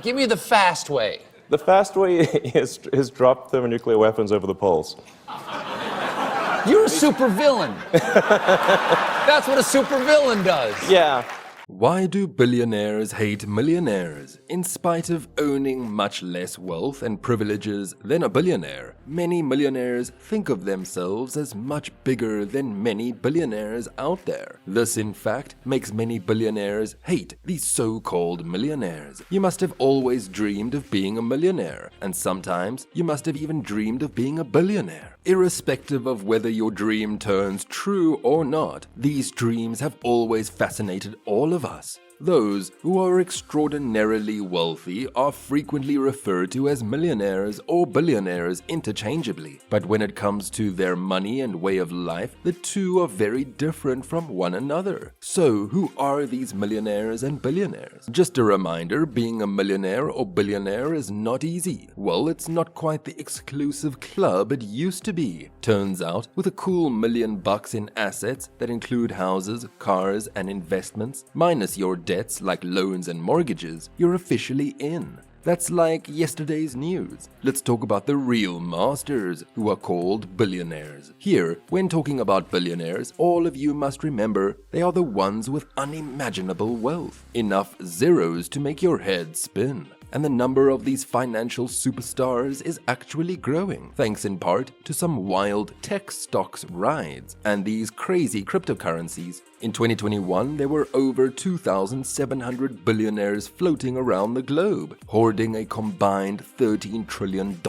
Give me the fast way. The fast way is drop thermonuclear weapons over the poles. You're a supervillain. That's what a supervillain does. Yeah. Why do billionaires hate millionaires? In spite of owning much less wealth and privileges than a billionaire, many millionaires think of themselves as much bigger than many billionaires out there. This, in fact, makes many billionaires hate these so-called millionaires. You must have always dreamed of being a millionaire, and sometimes you must have even dreamed of being a billionaire. Irrespective of whether your dream turns true or not, these dreams have always fascinated all of us. Those who are extraordinarily wealthy are frequently referred to as millionaires or billionaires interchangeably. But when it comes to their money and way of life, the two are very different from one another. So, who are these millionaires and billionaires? Just a reminder, being a millionaire or billionaire is not easy. Well, it's not quite the exclusive club it used to be. Turns out, with a cool $1 million in assets that include houses, cars, and investments, minus your debts like loans and mortgages, you're officially in. That's like yesterday's news. Let's talk about the real masters, who are called billionaires. Here, when talking about billionaires, all of you must remember they are the ones with unimaginable wealth. Enough zeros to make your head spin. And the number of these financial superstars is actually growing, thanks in part to some wild tech stocks rides and these crazy cryptocurrencies. In 2021, there were over 2,700 billionaires floating around the globe, hoarding a combined $13 trillion.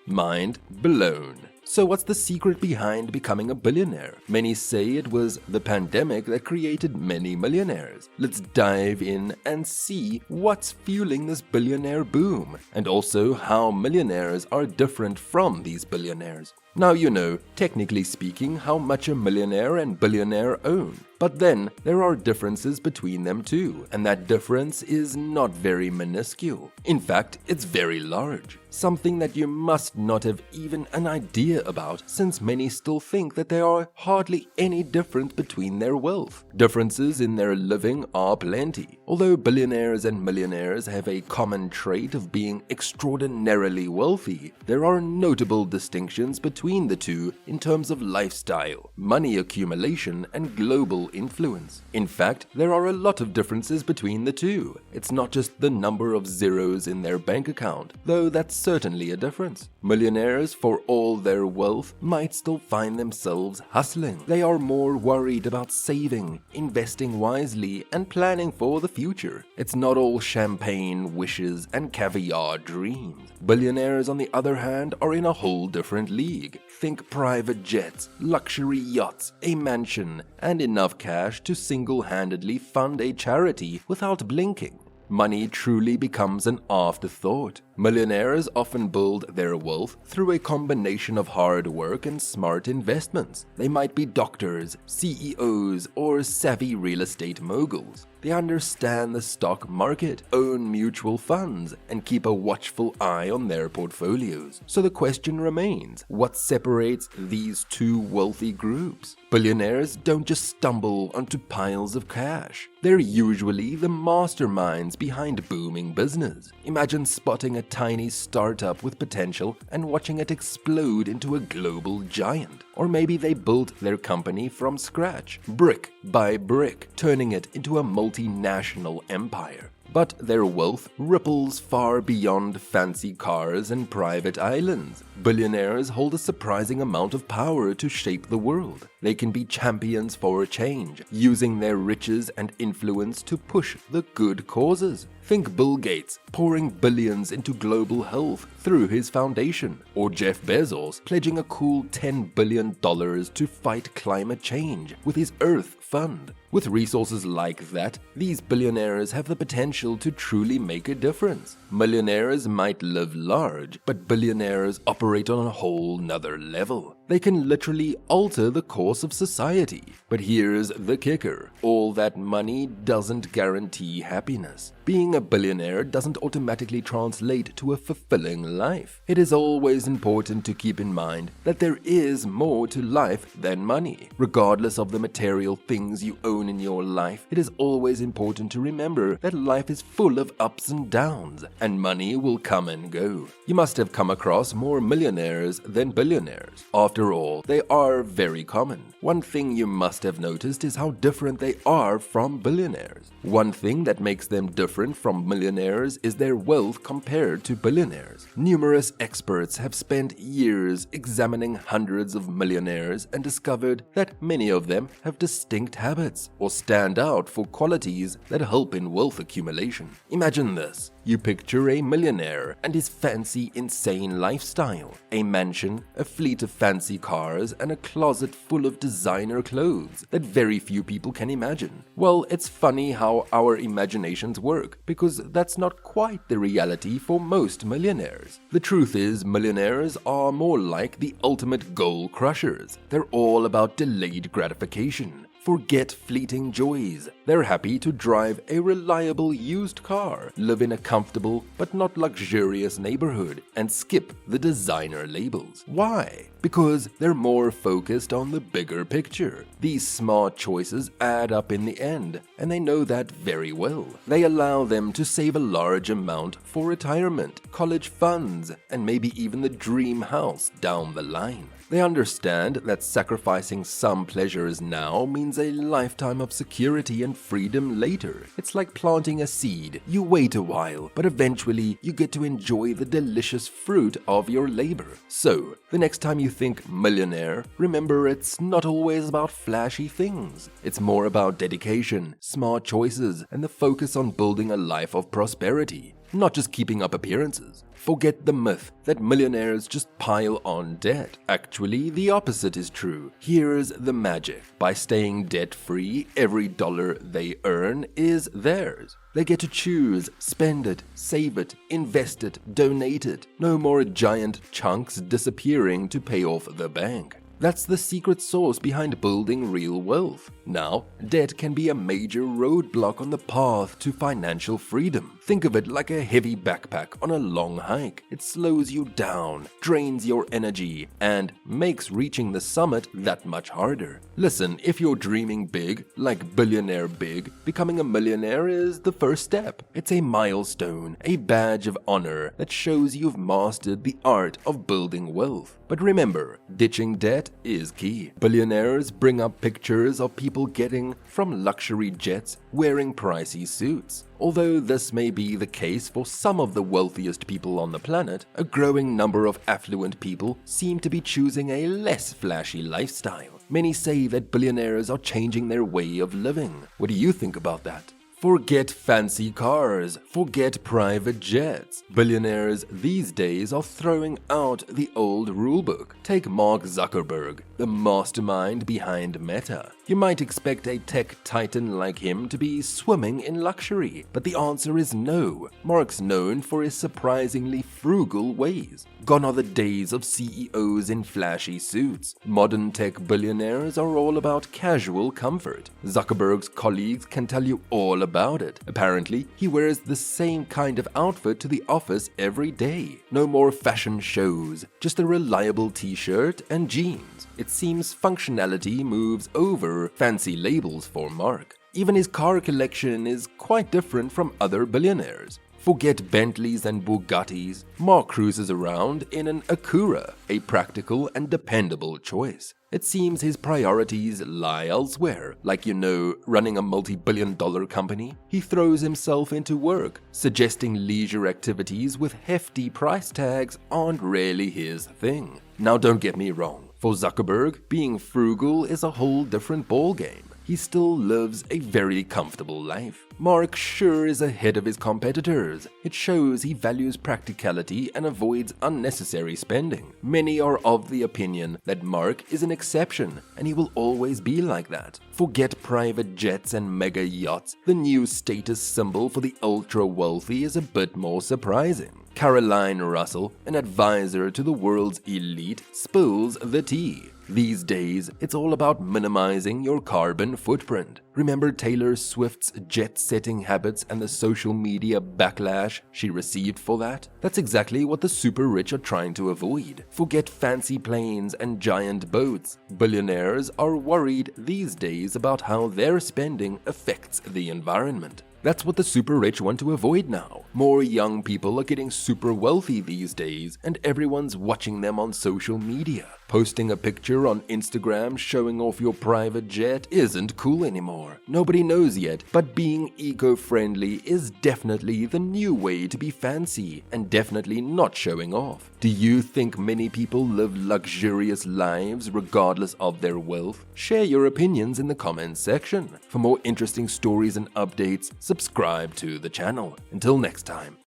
Mind blown. So what's the secret behind becoming a billionaire? Many say it was the pandemic that created many millionaires. Let's dive in and see what's fueling this billionaire boom, and also how millionaires are different from these billionaires. Now you know, technically speaking, how much a millionaire and billionaire own. But then, there are differences between them too, and that difference is not very minuscule. In fact, it's very large. Something that you must not have even an idea about, since many still think that there are hardly any difference between their wealth. Differences in their living are plenty. Although billionaires and millionaires have a common trait of being extraordinarily wealthy, there are notable distinctions between the two in terms of lifestyle, money accumulation, and global influence. In fact, there are a lot of differences between the two. It's not just the number of zeros in their bank account, though that's certainly a difference. Millionaires, for all their wealth, might still find themselves hustling. They are more worried about saving, investing wisely, and planning for the future. It's not all champagne wishes and caviar dreams. Billionaires, on the other hand, are in a whole different league. Think private jets, luxury yachts, a mansion, and enough cash to single-handedly fund a charity without blinking. Money truly becomes an afterthought. Millionaires often build their wealth through a combination of hard work and smart investments. They might be doctors, CEOs, or savvy real estate moguls. They understand the stock market, own mutual funds, and keep a watchful eye on their portfolios. So the question remains, what separates these two wealthy groups? Billionaires don't just stumble onto piles of cash. They're usually the masterminds behind booming business. Imagine spotting a tiny startup with potential and watching it explode into a global giant. Or maybe they built their company from scratch, brick by brick, turning it into a multinational empire. But their wealth ripples far beyond fancy cars and private islands. Billionaires hold a surprising amount of power to shape the world. They can be champions for a change, using their riches and influence to push the good causes. Think Bill Gates pouring billions into global health through his foundation, or Jeff Bezos pledging a cool $10 billion to fight climate change with his Earth Fund. With resources like that, these billionaires have the potential to truly make a difference. Millionaires might live large, but billionaires operate on a whole nother level. They can literally alter the course of society. But here's the kicker. All that money doesn't guarantee happiness. being a billionaire doesn't automatically translate to a fulfilling life. It is always important to keep in mind that there is more to life than money. Regardless of the material things you own in your life, it is always important to remember that life is full of ups and downs, and money will come and go. You must have come across more millionaires than billionaires. After all, they are very common. One thing you must have noticed is how different they are from billionaires. One thing that makes them different from millionaires is their wealth compared to billionaires. Numerous experts have spent years examining hundreds of millionaires and discovered that many of them have distinct habits or stand out for qualities that help in wealth accumulation. Imagine this. You picture a millionaire and his fancy, insane lifestyle. A mansion, a fleet of fancy cars, and a closet full of designer clothes that very few people can imagine. Well, it's funny how our imaginations work, because that's not quite the reality for most millionaires. The truth is, millionaires are more like the ultimate goal crushers. They're all about delayed gratification. Forget fleeting joys. They're happy to drive a reliable used car, live in a comfortable but not luxurious neighborhood, and skip the designer labels. Why? Because they're more focused on the bigger picture. These smart choices add up in the end, and they know that very well. They allow them to save a large amount for retirement, college funds, and maybe even the dream house down the line. They understand that sacrificing some pleasures now means a lifetime of security and freedom later. It's like planting a seed. You wait a while, but eventually you get to enjoy the delicious fruit of your labor. So, the next time you think millionaire, remember it's not always about flashy things. It's more about dedication, smart choices, and the focus on building a life of prosperity, not just keeping up appearances. Forget the myth that millionaires just pile on debt. Actually, the opposite is true. Here's the magic. By staying debt-free, every dollar they earn is theirs. They get to choose, spend it, save it, invest it, donate it. No more giant chunks disappearing to pay off the bank. That's the secret sauce behind building real wealth. Now, debt can be a major roadblock on the path to financial freedom. Think of it like a heavy backpack on a long hike. It slows you down, drains your energy, and makes reaching the summit that much harder. Listen, if you're dreaming big, like billionaire big, becoming a millionaire is the first step. It's a milestone, a badge of honor that shows you've mastered the art of building wealth. But remember, ditching debt is key. Billionaires bring up pictures of people getting from luxury jets wearing pricey suits. Although this may be the case for some of the wealthiest people on the planet, a growing number of affluent people seem to be choosing a less flashy lifestyle. Many say that billionaires are changing their way of living. What do you think about that? Forget fancy cars, forget private jets. Billionaires these days are throwing out the old rulebook. Take Mark Zuckerberg, the mastermind behind Meta. You might expect a tech titan like him to be swimming in luxury, but the answer is no. Mark's known for his surprisingly frugal ways. Gone are the days of CEOs in flashy suits. Modern tech billionaires are all about casual comfort. Zuckerberg's colleagues can tell you all about it. Apparently, he wears the same kind of outfit to the office every day. No more fashion shows, just a reliable t-shirt and jeans. It seems functionality moves over fancy labels for Mark. Even his car collection is quite different from other billionaires. Forget Bentleys and Bugattis. Mark cruises around in an Acura, a practical and dependable choice. It seems his priorities lie elsewhere, like running a multi-billion-dollar company. He throws himself into work, suggesting leisure activities with hefty price tags aren't really his thing. Now don't get me wrong, for Zuckerberg, being frugal is a whole different ballgame. He still lives a very comfortable life. Mark sure is ahead of his competitors. It shows he values practicality and avoids unnecessary spending. Many are of the opinion that Mark is an exception, and he will always be like that. Forget private jets and mega yachts. The new status symbol for the ultra-wealthy is a bit more surprising. Caroline Russell, an advisor to the world's elite, spills the tea. These days, it's all about minimizing your carbon footprint. Remember Taylor Swift's jet-setting habits and the social media backlash she received for that? That's exactly what the super rich are trying to avoid. Forget fancy planes and giant boats. Billionaires are worried these days about how their spending affects the environment. That's what the super rich want to avoid now. More young people are getting super wealthy these days, and everyone's watching them on social media. Posting a picture on Instagram showing off your private jet isn't cool anymore. Nobody knows yet, but being eco-friendly is definitely the new way to be fancy, and definitely not showing off. Do you think many people live luxurious lives regardless of their wealth? Share your opinions in the comments section. For more interesting stories and updates, subscribe to the channel. Until next time.